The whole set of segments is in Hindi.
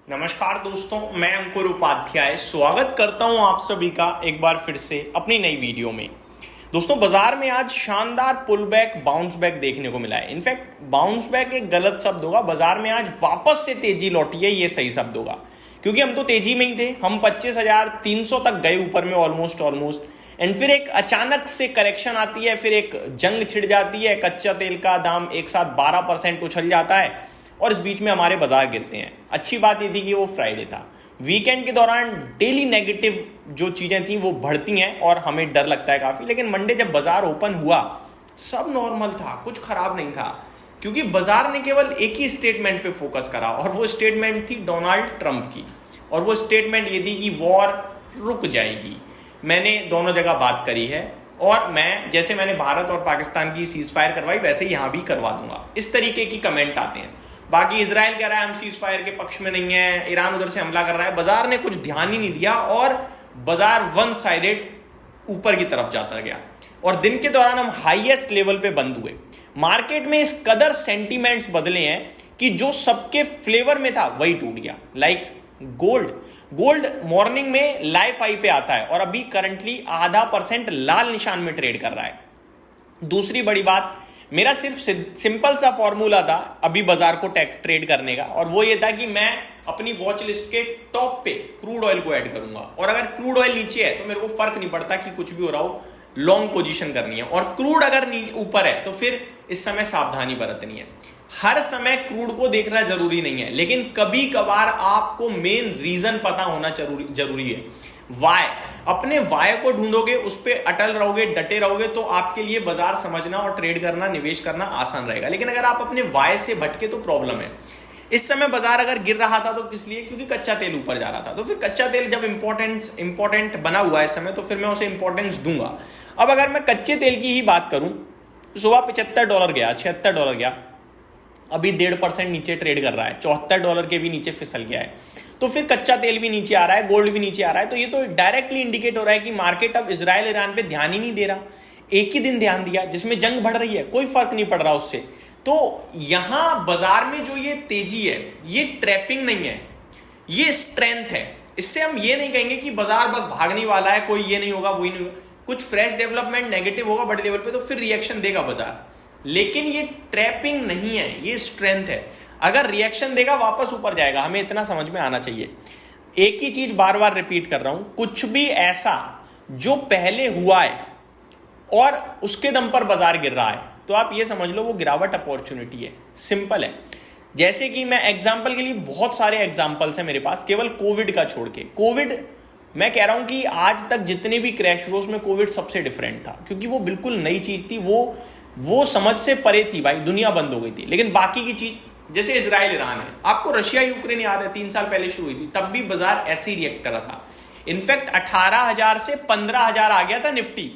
नमस्कार दोस्तों, मैं अंकुर उपाध्याय स्वागत करता हूं आप सभी का एक बार फिर से अपनी नई वीडियो में। दोस्तों, बाजार में आज शानदार पुल बैक बाउंस बैक देखने को मिला है। इनफैक्ट बाउंस बैक एक गलत शब्द होगा, बाजार में आज वापस से तेजी लौटी है, ये सही शब्द होगा। क्योंकि हम तो तेजी में ही थे, हम 25,300 तक गए ऊपर में ऑलमोस्ट एंड फिर एक अचानक से करेक्शन आती है, फिर एक जंग छिड़ जाती है, कच्चा तेल का दाम एक साथ 12% उछल जाता है और इस बीच में हमारे बाजार गिरते हैं। अच्छी बात ये थी कि वो फ्राइडे था, वीकेंड के दौरान डेली नेगेटिव जो चीज़ें थी वो बढ़ती हैं और हमें डर लगता है काफ़ी। लेकिन मंडे जब बाजार ओपन हुआ सब नॉर्मल था, कुछ खराब नहीं था, क्योंकि बाजार ने केवल एक ही स्टेटमेंट पे फोकस करा और वो स्टेटमेंट थी डोनाल्ड ट्रंप की। और वो स्टेटमेंट ये थी कि वॉर रुक जाएगी। मैंने दोनों जगह बात करी है और मैं जैसे मैंने भारत और पाकिस्तान की सीज फायर करवाई वैसे ही यहाँ भी करवा दूंगा। इस तरीके की कमेंट आते हैं। बाकी इजराइल कह रहा है हम सीज फायर के पक्ष में नहीं है, ईरान उधर से हमला कर रहा है। बाजार ने कुछ ध्यान ही नहीं दिया और बाजार वन साइडेड ऊपर की तरफ जाता गया और दिन के दौरान हम हाईएस्ट लेवल पे बंद हुए। मार्केट में इस कदर सेंटीमेंट्स बदले हैं कि जो सबके फ्लेवर में था वही टूट गया। लाइक गोल्ड मॉर्निंग में लाइफ हाई पे आता है और अभी करंटली 0.5% लाल निशान में ट्रेड कर रहा है। दूसरी बड़ी बात, मेरा सिर्फ सिंपल सा फॉर्मूला था अभी बाजार को ट्रेड करने का, और वो ये था कि मैं अपनी वॉच लिस्ट के टॉप पे क्रूड ऑयल को ऐड करूंगा और अगर क्रूड ऑयल नीचे है तो मेरे को फर्क नहीं पड़ता कि कुछ भी हो रहा हो, लॉन्ग पोजीशन करनी है। और क्रूड अगर ऊपर है तो फिर इस समय सावधानी बरतनी है। हर समय क्रूड को देखना जरूरी नहीं है, लेकिन कभी कभार आपको मेन रीजन पता होना जरूरी है। वाय, अपने वाय को ढूंढोगे, उस पर अटल रहोगे, डटे रहोगे तो आपके लिए बाजार समझना और ट्रेड करना, निवेश करना आसान रहेगा। लेकिन अगर आप अपने वाय से भटके तो प्रॉब्लम है। इस समय बाजार अगर गिर रहा था तो किस लिए? क्योंकि कच्चा तेल ऊपर जा रहा था। तो फिर कच्चा तेल जब इंपॉर्टेंट बना हुआ है इस समय तो फिर मैं उसे इंपॉर्टेंस दूंगा। अब अगर मैं कच्चे तेल की ही बात करूं, सुबह $75 गया, $76 गया, अभी 1.5% नीचे ट्रेड कर रहा है, $74 के भी नीचे फिसल गया है। तो फिर कच्चा तेल भी नीचे आ रहा है, गोल्ड भी नीचे आ रहा है। तो ये तो डायरेक्टली इंडिकेट हो रहा है कि मार्केट अब इजराइल ईरान पे ध्यान ही नहीं दे रहा। एक ही दिन ध्यान दिया जिसमें जंग बढ़ रही है, कोई फर्क नहीं पड़ रहा उससे। तो यहां बाजार में जो ये तेजी है ये ट्रैपिंग नहीं है, ये स्ट्रेंथ है। इससे हम ये नहीं कहेंगे कि बाजार बस भागने वाला है, कोई ये नहीं होगा वही नहीं होगा। कुछ फ्रेश डेवलपमेंट नेगेटिव होगा बड़े लेवल पे तो फिर रिएक्शन देगा बाजार, लेकिन ये ट्रैपिंग नहीं है, ये स्ट्रेंथ है। अगर रिएक्शन देगा वापस ऊपर जाएगा, हमें इतना समझ में आना चाहिए। एक ही चीज बार बार रिपीट कर रहा हूं, कुछ भी ऐसा जो पहले हुआ है और उसके दम पर बाजार गिर रहा है तो आप ये समझ लो वो गिरावट अपॉर्चुनिटी है। सिंपल है। जैसे कि मैं एग्जाम्पल के लिए, बहुत सारे एग्जाम्पल्स हैं मेरे पास, केवल कोविड का छोड़ के। कोविड मैं कह रहा हूं कि आज तक जितने भी क्रैश हुए उसमें कोविड सबसे डिफरेंट था, क्योंकि वो बिल्कुल नई चीज थी, वो समझ से परे थी भाई, दुनिया बंद हो गई थी। लेकिन बाकी की चीज जैसे इजराइल ईरान है, आपको रशिया यूक्रेन याद है, 3 साल पहले शुरू हुई थी, तब भी बाजार ऐसे ही रिएक्ट करा था। इनफैक्ट 18,000 से 15,000 आ गया था निफ्टी।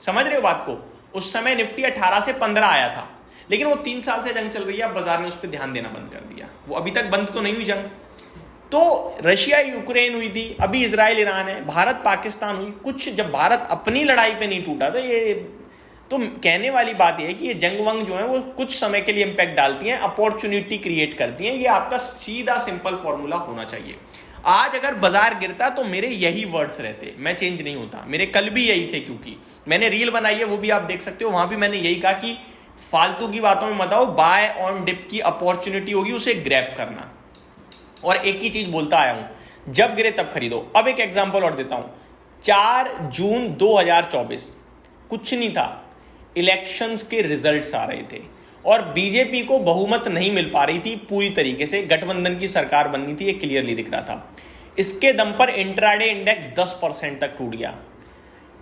समझ रहे हो बात को? उस समय निफ्टी 18 से 15 आया था, लेकिन वो 3 साल से जंग चल रही है, बाजार ने उस पर ध्यान देना बंद कर दिया। वो अभी तक बंद तो नहीं हुई जंग। तो रशिया यूक्रेन हुई थी, अभी इजराइल ईरान है, भारत पाकिस्तान हुई। कुछ जब भारत अपनी लड़ाई पे नहीं टूटा तो कहने वाली बात यह है कि ये जंग वंग जो है वो कुछ समय के लिए इंपैक्ट डालती हैं, अपॉर्चुनिटी क्रिएट करती हैं। ये आपका सीधा सिंपल फॉर्मूला होना चाहिए। आज अगर बाजार गिरता तो मेरे यही वर्ड्स रहते, मैं चेंज नहीं होता। मेरे कल भी यही थे, क्योंकि मैंने रील बनाई है, वो भी आप देख सकते हो। वहां भी मैंने यही कहा कि फालतू की बातों में मत आओ, बाय ऑन डिप की अपॉर्चुनिटी होगी, उसे ग्रैब करना। और एक ही चीज बोलता आया हूं, जब गिरे तब खरीदो। अब एक एग्जाम्पल और देता हूं। 4 जून 2024 कुछ नहीं था, इलेक्शंस के रिजल्ट्स आ रहे थे और बीजेपी को बहुमत नहीं मिल पा रही थी पूरी तरीके से, गठबंधन की सरकार बननी थी, ये क्लियरली दिख रहा था। इसके दम पर इंट्राडे इंडेक्स 10% तक टूट गया।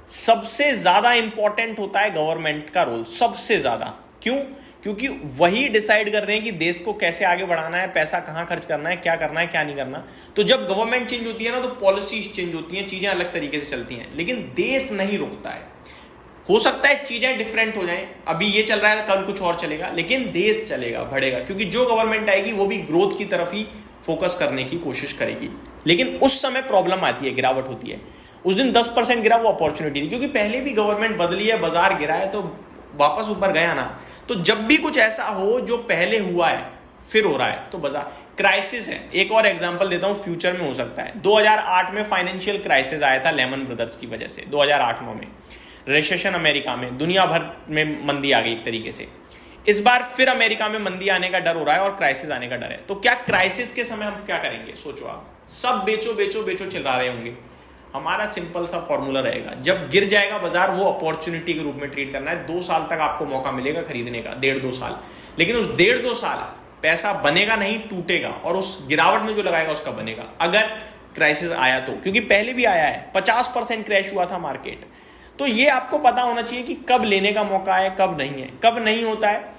सबसे ज्यादा इंपॉर्टेंट होता है गवर्नमेंट का रोल, सबसे ज्यादा। क्यों? क्योंकि वही डिसाइड कर रहे हैं कि देश को कैसे आगे बढ़ाना है, पैसा कहां खर्च करना है, क्या करना है, क्या नहीं करना। तो जब गवर्नमेंट चेंज होती है ना तो पॉलिसीज चेंज होती हैं, चीजें अलग तरीके से चलती हैं, लेकिन देश नहीं रुकता है। हो सकता है चीजें डिफरेंट हो जाएं, अभी ये चल रहा है कल कुछ और चलेगा, लेकिन देश चलेगा, बढ़ेगा, क्योंकि जो गवर्नमेंट आएगी वो भी ग्रोथ की तरफ ही फोकस करने की कोशिश करेगी। लेकिन उस समय प्रॉब्लम आती है, गिरावट होती है। उस दिन 10% गिरा, वो अपॉर्चुनिटी थी, क्योंकि पहले भी गवर्नमेंट बदली है, बाजार गिरा है तो वापस ऊपर गया ना। तो जब भी कुछ ऐसा हो जो पहले हुआ है फिर हो रहा है, तो बाजार क्राइसिस है। एक और एग्जांपल देता हूं, फ्यूचर में हो सकता है। 2008 में फाइनेंशियल क्राइसिस आया था लेमन ब्रदर्स की वजह से, 2008-9 में रिसेशन अमेरिका में, दुनिया भर में मंदी आ गई एक तरीके से। इस बार फिर अमेरिका में मंदी आने का डर हो रहा है और क्राइसिस आने का डर है। तो क्या क्राइसिस के समय हम क्या करेंगे? सोचो आप, सब बेचो बेचो बेचो चिल्ला रहे होंगे। हमारा सिंपल सा फॉर्मूला रहेगा, जब गिर जाएगा बाजार वो अपॉर्चुनिटी के रूप में ट्रीट करना है। 2 साल तक आपको मौका मिलेगा खरीदने का, 1.5-2 साल, लेकिन उस 1.5-2 साल पैसा बनेगा नहीं, टूटेगा, और उस गिरावट में जो लगाएगा उसका बनेगा, अगर क्राइसिस आया तो। क्योंकि पहले भी आया है, 50% क्रैश हुआ था मार्केट। तो ये आपको पता होना चाहिए कि कब लेने का मौका है, कब नहीं है। कब नहीं होता है?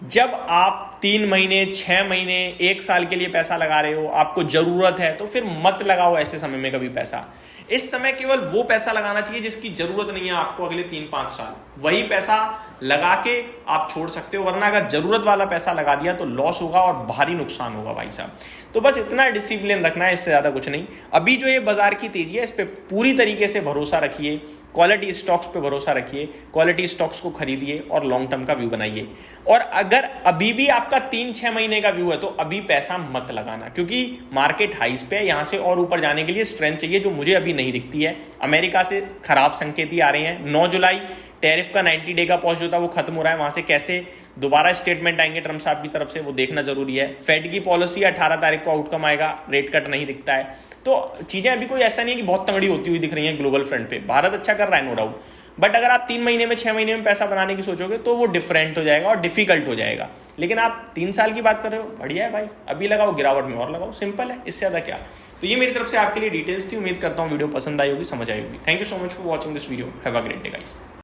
जब आप 3 महीने, 6 महीने, 1 साल के लिए पैसा लगा रहे हो, आपको जरूरत है, तो फिर मत लगाओ ऐसे समय में कभी पैसा। इस समय केवल वो पैसा लगाना चाहिए जिसकी जरूरत नहीं है आपको अगले 3-5 साल, वही पैसा लगा के आप छोड़ सकते हो। वरना अगर जरूरत वाला पैसा लगा दिया तो लॉस होगा और भारी नुकसान होगा भाई साहब। तो बस इतना डिसिप्लिन रखना है, इससे ज्यादा कुछ नहीं। अभी जो ये बाजार की तेजी है, इस पे पूरी तरीके से भरोसा रखिए, क्वालिटी स्टॉक्स पे भरोसा रखिए, क्वालिटी स्टॉक्स को खरीदिए और लॉन्ग टर्म का व्यू बनाइए। और अगर अभी भी आपका 3-6 महीने का व्यू है तो अभी पैसा मत लगाना, क्योंकि मार्केट हाइस पे है, यहां से और ऊपर जाने के लिए स्ट्रेंथ चाहिए जो मुझे अभी नहीं दिखती है। अमेरिका से खराब संकेत ही आ रहे हैं। 9 जुलाई टैरिफ का 90 डे का पॉज जो था वो खत्म हो रहा है, वहां से कैसे दोबारा स्टेटमेंट आएंगे ट्रम्प साहब की तरफ से वो देखना जरूरी है। फेड की पॉलिसी 18 तारीख को आउटकम आएगा, रेट कट नहीं दिखता है। तो चीजें अभी कोई ऐसा नहीं है कि बहुत तंगड़ी होती हुई दिख रही है ग्लोबल फ्रंट पे। भारत अच्छा कर रहा है नो डाउट, बट अगर आप 3 महीने में, 6 महीने में पैसा बनाने की सोचोगे तो वो डिफरेंट हो जाएगा और डिफिकल्ट हो जाएगा। लेकिन आप 3 साल की बात कर रहे हो, बढ़िया है भाई, अभी लगाओ, गिरावट में और लगाओ, सिंपल है, इससे ज्यादा क्या। तो ये मेरी तरफ से आपके लिए डिटेल्स थी। उम्मीद करता हूँ वीडियो पसंद आई होगी, समझ आई होगी। Thank you so much for watching this video. Have a great day guys.